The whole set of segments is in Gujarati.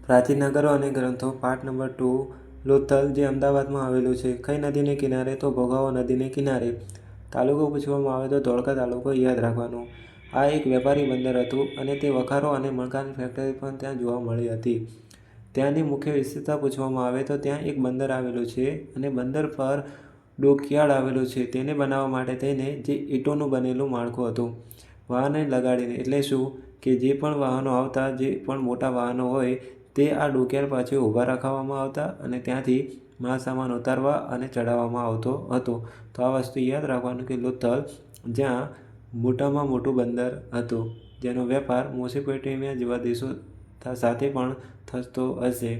પ્રાચીન નગરો અને ગ્રંથો પાઠ નંબર 2 લોથલ જે અમદાવાદમાં આવેલું છે. કઈ નદીને કિનારે? તો ભોગાવો નદીને કિનારે. તાલુકો પૂછવામાં આવે તો ધોળકા તાલુકો યાદ રાખવાનું. આ એક વેપારી બંદર હતું અને તે વખારો અને મણકાની ફેક્ટરી પણ ત્યાં જોવા મળી હતી. ત્યાંની મુખ્ય વિશેષતા પૂછવામાં આવે તો ત્યાં એક બંદર આવેલું છે અને બંદર પર ડોકયાર્ડ આવેલું છે. તેને બનાવવા માટે તેને જે ઈંટોનું બનેલું માળખું હતું. વાહનને લગાડીને એટલે શું કે જે પણ વાહનો આવતા, જે પણ મોટા વાહનો હોય તે આ ડોકયાર્ડ પાછળ ઊભા રાખવામાં આવતા અને ત્યાંથી માલ સામાન ઉતારવા અને ચડાવવામાં આવતો હતો. તો આ વસ્તુ યાદ રાખવાનું કે લોથલ જ્યાં મોટામાં મોટું બંદર હતું, જેનો વેપાર મેસોપોટેમિયા જેવા દેશો સાથે પણ થતો હશે.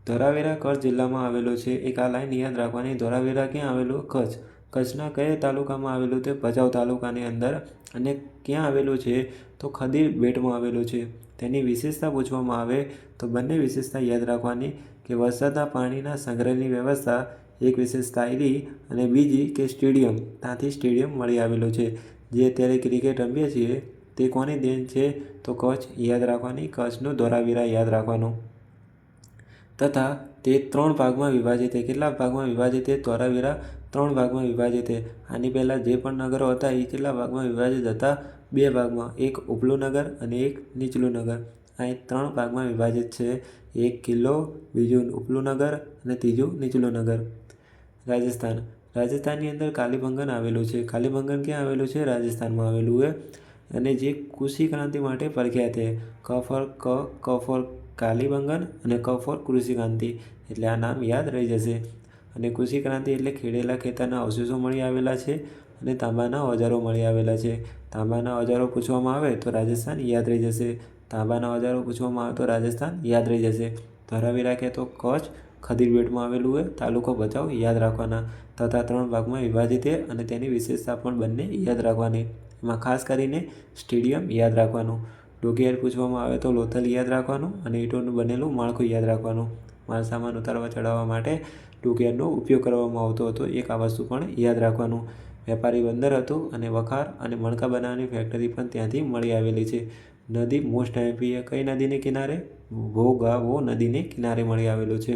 ધોળાવીરા કચ્છ જિલ્લામાં આવેલું છે. એક આ લાઈન યાદ રાખવાની. ધોળાવીરા ક્યાં આવેલું? કચ્છ. કચ્છના કયા તાલુકામાં આવેલું? તે ભચાઉ તાલુકાની અંદર. અને ક્યાં આવેલું છે? તો ખડીર બેટમાં આવેલું છે. તેની વિશેષતા પૂછવામાં આવે તો બંને વિશેષતા યાદ રાખવાની કે વરસાદના પાણીના સંગ્રહની વ્યવસ્થા એક વિશેષતા એવી અને બીજી કે સ્ટેડિયમ, ત્યાંથી સ્ટેડિયમ મળી આવેલું છે. જે અત્યારે ક્રિકેટ રમીએ છીએ તે કોની દેન છે? તો કચ્છ યાદ રાખવાની. કચ્છનું ધોળાવીરા યાદ રાખવાનું. તથા તે 3 ભાગમાં વિભાજિત છે. કેટલા ભાગમાં વિભાજિત છે? ધોળાવીરા 3 ભાગમાં વિભાજિત છે. આની પહેલાં જે પણ નગરો હતા એ કેટલા ભાગમાં વિભાજિત હતા? 2 ભાગમાં. એક ઉપલું નગર અને એક નીચલું નગર. અહીં 3 ભાગમાં વિભાજિત છે. એક કિલ્લો, બીજું ઉપલું નગર અને ત્રીજું નીચલું નગર. રાજસ્થાન. રાજસ્થાનની અંદર કાલીબંગન આવેલું છે. કાલીબંગન ક્યાં આવેલું છે? રાજસ્થાનમાં આવેલું છે અને જે કૃષિ ક્રાંતિ માટે પ્રખ્યાત છે. ક ફોર કાલીબંગન અને ક ફોર કૃષિ ક્રાંતિ, એટલે આ નામ યાદ રહી જશે. અને કૃષિ ક્રાંતિ એટલે ખેડેલા ખેતરના અવશેષો મળી આવેલા છે અને તાંબાના ઓજારો મળી આવેલા છે. તાંબાના ઓજારો પૂછવામાં આવે તો રાજસ્થાન યાદ રહી જશે. તાંબાના ઓજારો પૂછવામાં આવે તો રાજસ્થાન યાદ રહી જશે. ધોળાવીરા કે તો કચ્છ ખડીર બેટમાં આવેલું હોય. તાલુકો ભચાઉ યાદ રાખવાના. તથા 3 ભાગમાં વિભાજિત છે અને તેની વિશેષતા પણ બંને યાદ રાખવાની. એમાં ખાસ કરીને સ્ટેડિયમ યાદ રાખવાનું. ડોકયાર્ડ પૂછવામાં આવે તો લોથલ યાદ રાખવાનું અને ઈંટોનું બનેલું માળખું યાદ રાખવાનું. માલ સામાન ઉતારવા ચડાવવા માટે ડોકયાર્ડનો ઉપયોગ કરવામાં આવતો હતો. એક આ વસ્તુ પણ યાદ રાખવાનું. વેપારી બંદર હતું અને વખાર અને મણકા બનાવવાની ફેક્ટરી પણ ત્યાંથી મળી આવેલી છે. નદી મોસ્ટ આઈપી કઈ નદીને કિનારે? ભોગાવો નદીને કિનારે મળી આવેલું છે.